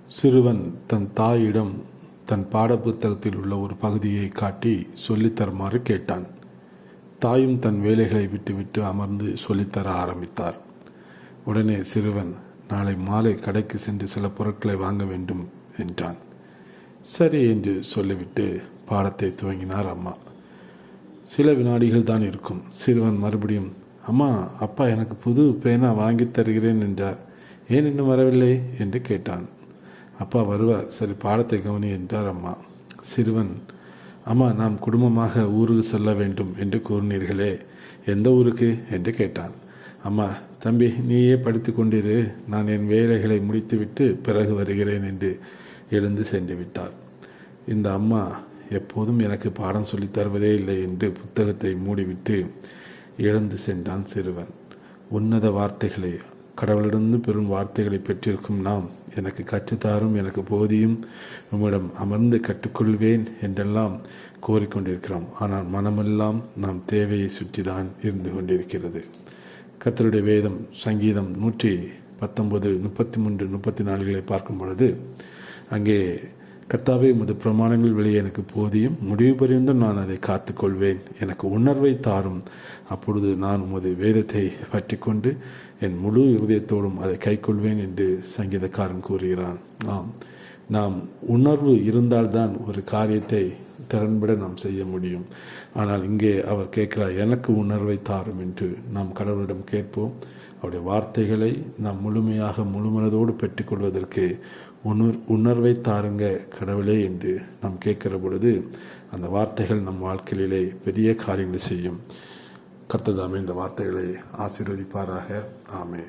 சிறுவன் தன் தாயிடம் தன் பாடப்புத்தகத்தில் உள்ள ஒரு பகுதியை காட்டி சொல்லித்தருமாறு கேட்டான். தாயும் தன் வேலைகளை விட்டுவிட்டு அமர்ந்து சொல்லித்தர ஆரம்பித்தார். உடனே சிறுவன், நாளை மாலை கடைக்கு சென்று சில பொருட்களை வாங்க வேண்டும் என்றான். சரி என்று சொல்லிவிட்டு பாடத்தை துவங்கினார் அம்மா. சில வினாடிகள் தான் இருக்கும். சிறுவன் மறுபடியும், அம்மா, அப்பா எனக்கு புது பேனா வாங்கி தருகிறேன் என்றார். ஏன் இன்னும் வரவில்லை என்று கேட்டான். அப்பா வருவார், சரி பாடத்தை கவனி என்றார் அம்மா. சிறுவன், அம்மா, நாம் குடும்பமாக ஊருக்கு செல்ல வேண்டும் என்று கூறினீர்களே, எந்த ஊருக்கு என்று கேட்டான். அம்மா, தம்பி, நீயே படித்து கொண்டிரு, நான் என் வேலைகளை முடித்துவிட்டு பிறகு வருகிறேன் என்று எழுந்து சென்று விட்டார். இந்த அம்மா எப்போதும் எனக்கு பாடம் சொல்லித் தருவதே இல்லை என்று புத்தகத்தை மூடிவிட்டு எழுந்து சென்றான் சிறுவன். உன்னத வார்த்தைகளை, கடவுளிடந்து பெறும் வார்த்தைகளை பெற்றிருக்கும் நாம், எனக்கு கற்றுத்தாரும், எனக்கு போதியும், உம்மிடம் அமர்ந்து கற்றுக்கொள்வேன் என்றெல்லாம் கோரிக்கொண்டிருக்கிறோம். ஆனால் மனமெல்லாம் நாம் தேவையை சுற்றி தான் இருந்து கொண்டிருக்கிறது. கர்த்தருடைய வேதம் சங்கீதம் 119, 33, 34 பார்க்கும் பொழுது, அங்கே கர்த்தாவே, உமது பிரமாணங்கள் வெளியே எனக்கு போதியும், முடிவு பரியந்தும் நான் அதை காத்துக்கொள்வேன், எனக்கு உணர்வை தாரும், அப்பொழுது நான் உமது வேதத்தை பற்றி கொண்டு என் முழு இருதயத்தோடும் அதை கைக்கொள்வேன் என்று சங்கீதக்காரன் கூறுகிறான். நாம் உணர்வு இருந்தால்தான் ஒரு காரியத்தை திறன்பட நாம் செய்ய முடியும். ஆனால் இங்கே அவர் கேட்கிறார், எனக்கு உணர்வை தாரும் என்று நாம் கடவுளிடம் கேட்போம். அவருடைய வார்த்தைகளை நாம் முழுமையாக முழுமனதோடு பெற்றுக்கொள்வதற்கு உணர்வை தாருங்க கடவுளே என்று நாம் கேட்கிற பொழுது அந்த வார்த்தைகள் நம் வாழ்க்கையிலே பெரிய காரியங்களை செய்யும். கர்த்தர் தாமே இந்த வார்த்தைகளை ஆசீர்வதிப்பாராக. ஆமென்.